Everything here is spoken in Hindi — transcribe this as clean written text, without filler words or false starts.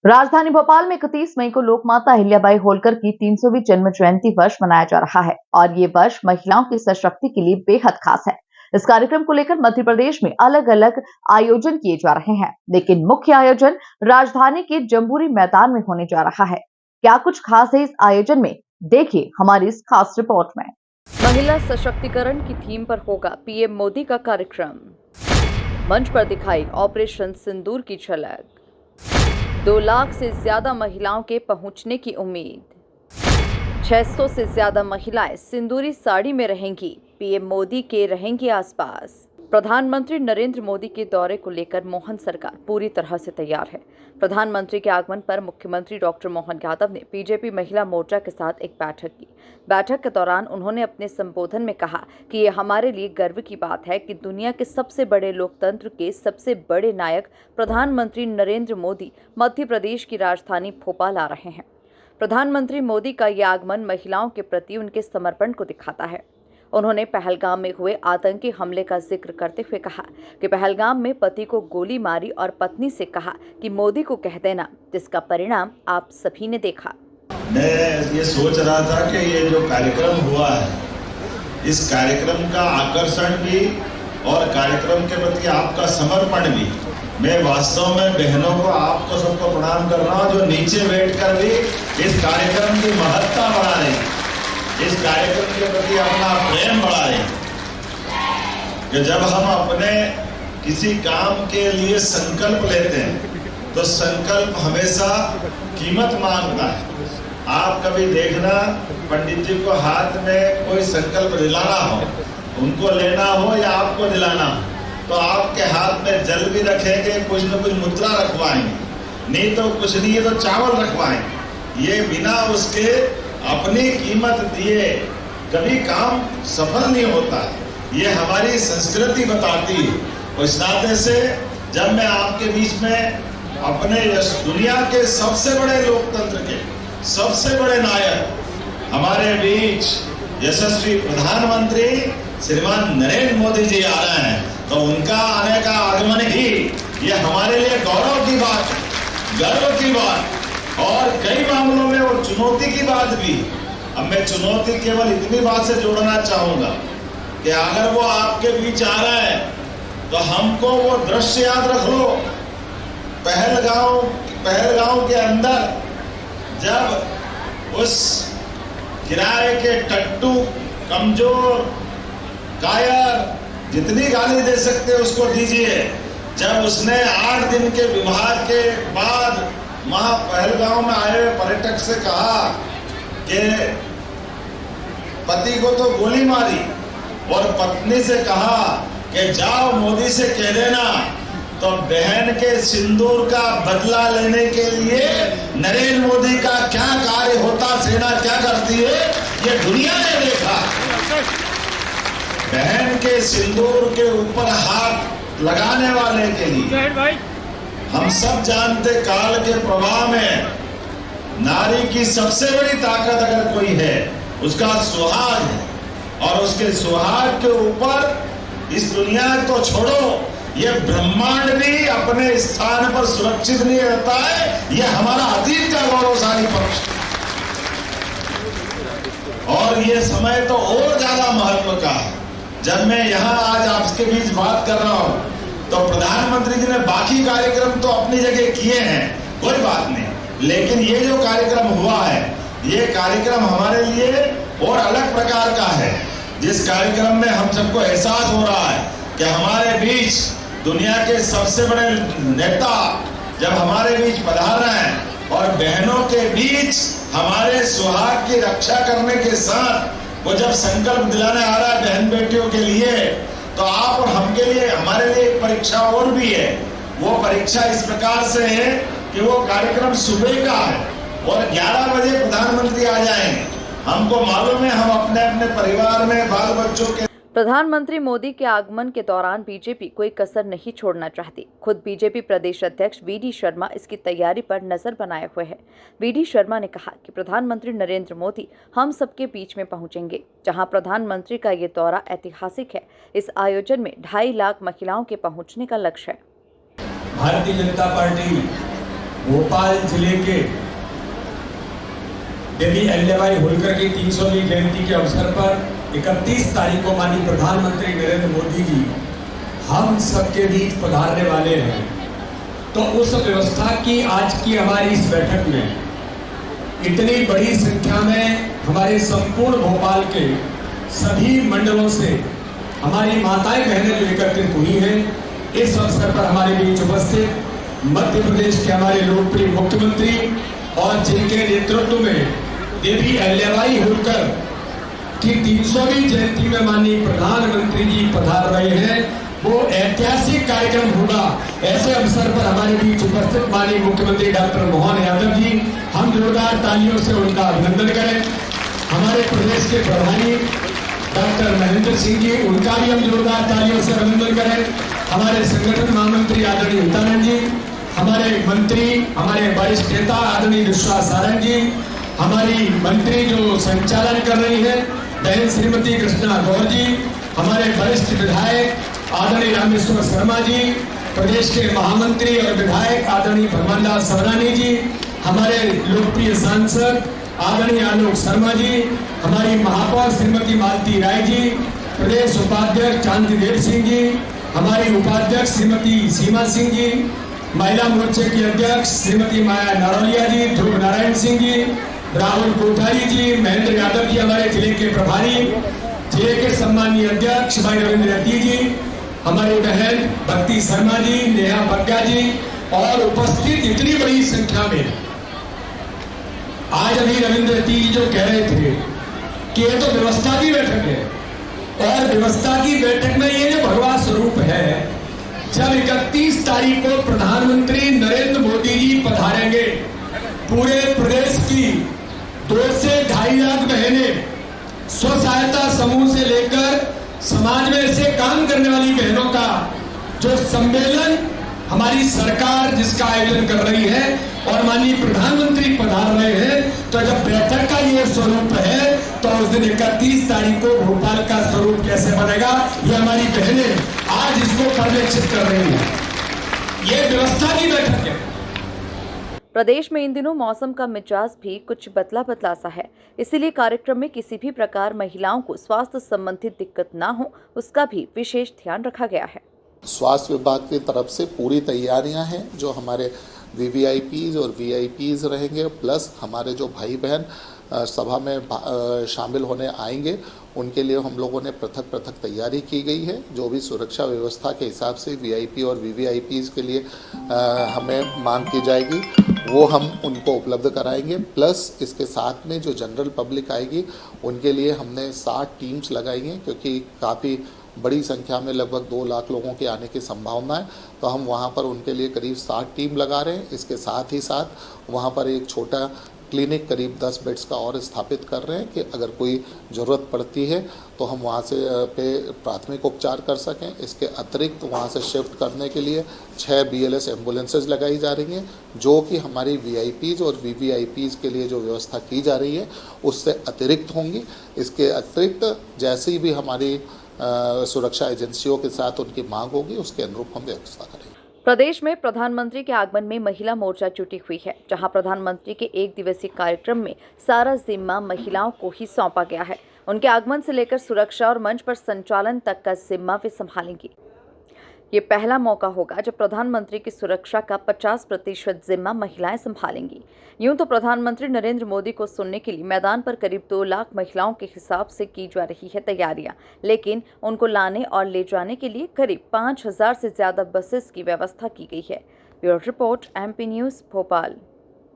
राजधानी भोपाल में 31 मई को लोकमाता अहिल्याबाई होलकर की 300वीं जन्म जयंती वर्ष मनाया जा रहा है और ये वर्ष महिलाओं की सशक्ति के लिए बेहद खास है। इस कार्यक्रम को लेकर मध्य प्रदेश में अलग अलग आयोजन किए जा रहे हैं, लेकिन मुख्य आयोजन राजधानी के जम्बूरी मैदान में होने जा रहा है। क्या कुछ खास है इस आयोजन में, देखिए हमारी इस खास रिपोर्ट में। महिला सशक्तिकरण की थीम पर होगा पीएम मोदी का कार्यक्रम। मंच पर दिखाई ऑपरेशन सिंदूर की झलक। 2 लाख से ज्यादा महिलाओं के पहुंचने की उम्मीद। 600 से ज्यादा महिलाएं सिंदूरी साड़ी में रहेंगी। पीएम मोदी के रहेंगे आसपास। प्रधानमंत्री नरेंद्र मोदी के दौरे को लेकर मोहन सरकार पूरी तरह से तैयार है। प्रधानमंत्री के आगमन पर मुख्यमंत्री डॉक्टर मोहन यादव ने बीजेपी महिला मोर्चा के साथ एक बैठक की। बैठक के दौरान उन्होंने अपने संबोधन में कहा कि ये हमारे लिए गर्व की बात है कि दुनिया के सबसे बड़े लोकतंत्र के सबसे बड़े नायक प्रधानमंत्री नरेंद्र मोदी मध्य प्रदेश की राजधानी भोपाल आ रहे हैं। प्रधानमंत्री मोदी का ये आगमन महिलाओं के प्रति उनके समर्पण को दिखाता है। उन्होंने पहलगाम में हुए आतंकी हमले का जिक्र करते हुए कहा कि पहलगाम में पति को गोली मारी और पत्नी से कहा कि मोदी को कह देना, जिसका परिणाम आप सभी ने देखा। मैं ये सोच रहा था कि ये जो कार्यक्रम हुआ है, इस कार्यक्रम का आकर्षण भी और कार्यक्रम के प्रति आपका समर्पण भी, मैं वास्तव में बहनों को, आपको सबको प्रणाम कर रहा हूँ जो नीचे बैठकर भी इस कार्यक्रम की महत्ता बढ़ा रहे हैं, इस कार्यक्रम के प्रति अपना प्रेम बढ़ा रहे हैं। कि जब हम अपने किसी काम के लिए संकल्प लेते हैं तो संकल्प हमेशा कीमत मांगता है। आप कभी देखना, पंडित जी को हाथ में कोई संकल्प दिलाना हो, उनको लेना हो या आपको दिलाना हो, तो आपके हाथ में जल भी रखेंगे, कुछ न कुछ मुद्रा रखवाएंगे, नहीं तो कुछ नहीं है तो चावल रखवाएंगे। ये बिना उसके अपनी कीमत दिए कभी काम सफल नहीं होता। ये हमारी संस्कृति बताती है। और इस नाते से जब मैं आपके बीच में अपने दुनिया के सबसे बड़े लोकतंत्र के सबसे बड़े नायक हमारे बीच यशस्वी प्रधानमंत्री श्रीमान नरेंद्र मोदी जी आ रहे हैं, तो उनका आने का आगमन ही ये हमारे लिए गौरव की बात, गर्व की बात, और कई मामलों में वो चुनौती की बात भी। अब मैं चुनौती केवल इतनी बात से जोड़ना चाहूंगा कि अगर वो आपके बीच आ रहा है तो हमको वो दृश्य याद रख लो। पहलगांव के अंदर जब उस किराए के टट्टू, कमजोर, कायर, जितनी गाली दे सकते उसको दीजिए, जब उसने 8 दिन के विवाह के बाद वहां पहलगांव में आए हुए पर्यटक से कहा कि पति को तो गोली मारी और पत्नी से कहा कि जाओ मोदी से कह देना, तो बहन के सिंदूर का बदला लेने के लिए नरेंद्र मोदी का क्या कार्य होता, सेना क्या करती है, ये दुनिया ने देखा। बहन के सिंदूर के ऊपर हाथ लगाने वाले के लिए हम सब जानते, काल के प्रभाव में नारी की सबसे बड़ी ताकत अगर कोई है उसका सुहाग है, और उसके सुहाग के ऊपर इस दुनिया को छोड़ो, ये ब्रह्मांड भी अपने स्थान पर सुरक्षित नहीं रहता है। ये हमारा अतीत का गौरवशाली पक्ष, और ये समय तो और ज्यादा महत्व का है। जब मैं यहाँ आज आपके बीच बात कर रहा हूँ तो प्रधानमंत्री जी ने बाकी कार्यक्रम तो अपनी जगह किए हैं, कोई बात नहीं, लेकिन ये जो कार्यक्रम हुआ है, ये कार्यक्रम हमारे लिए और अलग प्रकार का है, जिस कार्यक्रम में हम सबको एहसास हो रहा है कि हमारे बीच दुनिया के सबसे बड़े नेता जब हमारे बीच पधार रहे हैं और बहनों के बीच हमारे सुहाग की रक्षा करने के साथ वो जब संकल्प दिलाने आ रहा है बहन बेटियों के लिए, तो आप और हम के लिए, हमारे लिए एक परीक्षा और भी है। वो परीक्षा इस प्रकार से है कि वो कार्यक्रम सुबह का है और 11 बजे प्रधानमंत्री आ जाएंगे। हमको मालूम है हम अपने अपने परिवार में बाल बच्चों के। प्रधानमंत्री मोदी के आगमन के दौरान बीजेपी कोई कसर नहीं छोड़ना चाहती। खुद बीजेपी प्रदेश अध्यक्ष वी.डी. शर्मा इसकी तैयारी पर नजर बनाए हुए हैं। वी.डी. शर्मा ने कहा कि प्रधानमंत्री नरेंद्र मोदी हम सबके बीच में पहुंचेंगे। जहां प्रधानमंत्री का ये दौरा ऐतिहासिक है, इस आयोजन में 2.5 लाख महिलाओं के पहुंचने का लक्ष्य है। भारतीय जनता पार्टी भोपाल जिले के देवी अहिल्याबाई होलकर की 300वीं जयंती के अवसर पर 31 तारीख को माननीय प्रधानमंत्री नरेंद्र मोदी जी हम सबके बीच पधारने वाले हैं। तो उस व्यवस्था की आज की हमारी इस बैठक में इतनी बड़ी संख्या में हमारे संपूर्ण भोपाल के सभी मंडलों से हमारी माताएं बहनें जो एकत्रित हुई हैं, इस अवसर पर हमारे बीच उपस्थित मध्य प्रदेश के हमारे लोकप्रिय मुख्यमंत्री और जिनके नेतृत्व में देवी अहिल्याबाई होलकर की 300वीं जयंती में माननीय प्रधानमंत्री जी पधार रहे हैं, वो ऐतिहासिक कार्यक्रम होगा। ऐसे अवसर पर हमारे बीच उपस्थित माननीय मुख्यमंत्री डॉक्टर मोहन यादव जी, हम जोरदार तालियों से उनका अभिनंदन करें। हमारे प्रदेश के प्रभारी डॉक्टर महेंद्र सिंह जी, उनका भी हम जोरदार तालियों से अभिनंदन करें। हमारे संगठन महामंत्री आदरणीय हितानंद जी, हमारे मंत्री, हमारे वरिष्ठ नेता आदरणीय विश्वास सारंग जी, हमारी मंत्री जो संचालन कर रही है बहन श्रीमती कृष्णा गौर जी, हमारे वरिष्ठ विधायक आदरणीय रामेश्वर शर्मा जी, प्रदेश के महामंत्री और विधायक आदरणीय भगवानलाल सवरानी जी, हमारे लोकप्रिय सांसद आदरणीय आलोक शर्मा जी, हमारी महापौर श्रीमती मालती राय जी, प्रदेश उपाध्यक्ष चांदीदेव सिंह जी, हमारी उपाध्यक्ष श्रीमती सीमा सिंह जी, महिला मोर्चे की अध्यक्ष श्रीमती माया नारोलिया जी, ध्रुव नारायण सिंह जी, राहुल कोठारी जी, महेंद्र यादव जी, हमारे जिले के प्रभारी, जिले के सम्मानीय अध्यक्ष भाई रविंद्र रती जी, हमारी बहन भक्ति शर्मा जी, नेहा बग्गा जी और उपस्थित इतनी बड़ी संख्या में। आज अभी रविंद्र रती जी जो कह रहे थे कि ये तो व्यवस्था की बैठक है, और व्यवस्था की बैठक में ये जो भगवा स्वरूप है, जब 31 तारीख को प्रधानमंत्री नरेंद्र मोदी जी पधारेंगे, पूरे प्रदेश की 2 से 2.5 लाख बहनें स्व सहायता समूह से लेकर समाज में ऐसे काम करने वाली बहनों का जो सम्मेलन हमारी सरकार जिसका आयोजन कर रही है और माननीय प्रधानमंत्री पधार रहे हैं, तो जब बैठक का ये स्वरूप है तो उस दिन 31 तारीख को भोपाल का स्वरूप कैसे बनेगा, ये हमारी बहनें आज इसको परिलक्षित कर रही हैं। ये व्यवस्था की बैठक है। प्रदेश में इन दिनों मौसम का मिजाज भी कुछ बदला बदला सा है, इसीलिए कार्यक्रम में किसी भी प्रकार महिलाओं को स्वास्थ्य संबंधित दिक्कत ना हो, उसका भी विशेष ध्यान रखा गया है। स्वास्थ्य विभाग की तरफ से पूरी तैयारियां हैं। जो हमारे वीवीआईपीज और वीआईपीज रहेंगे, प्लस हमारे जो भाई बहन सभा में शामिल होने आएंगे, उनके लिए हम लोगों ने पृथक पृथक तैयारी की गई है। जो भी सुरक्षा व्यवस्था के हिसाब से वीआईपी और वीवीआईपीज के लिए हमें मांग की जाएगी, वो हम उनको उपलब्ध कराएंगे। प्लस इसके साथ में जो जनरल पब्लिक आएगी, उनके लिए हमने 60 टीम्स लगाई हैं, क्योंकि काफ़ी बड़ी संख्या में लगभग 2 लाख लोगों के आने की संभावना है, तो हम वहाँ पर उनके लिए करीब 60 टीम लगा रहे हैं। इसके साथ ही साथ वहाँ पर एक छोटा क्लिनिक करीब 10 बेड्स का और स्थापित कर रहे हैं कि अगर कोई ज़रूरत पड़ती है तो हम वहाँ से पे प्राथमिक उपचार कर सकें। इसके अतिरिक्त वहाँ से शिफ्ट करने के लिए 6 BLS एम्बुलेंसेज लगाई जा रही हैं, जो कि हमारी वीआईपीज और वीवीआईपीज के लिए जो व्यवस्था की जा रही है उससे अतिरिक्त होंगी। इसके अतिरिक्त जैसी भी हमारी सुरक्षा एजेंसियों के साथ उनकी मांग होगी, उसके अनुरूप हम व्यवस्था करेंगे। प्रदेश में प्रधानमंत्री के आगमन में महिला मोर्चा जुटी हुई है, जहां प्रधानमंत्री के 1 दिवसीय कार्यक्रम में सारा जिम्मा महिलाओं को ही सौंपा गया है। उनके आगमन से लेकर सुरक्षा और मंच पर संचालन तक का जिम्मा वे संभालेंगी। ये पहला मौका होगा जब प्रधानमंत्री की सुरक्षा का 50% जिम्मा महिलाएं संभालेंगी। यूं तो प्रधानमंत्री नरेंद्र मोदी को सुनने के लिए मैदान पर करीब 2 लाख महिलाओं के हिसाब से की जा रही है तैयारियां, लेकिन उनको लाने और ले जाने के लिए करीब 5000 से ज्यादा बसेस की व्यवस्था की गई है। Bureau report, MP news, Bhopal.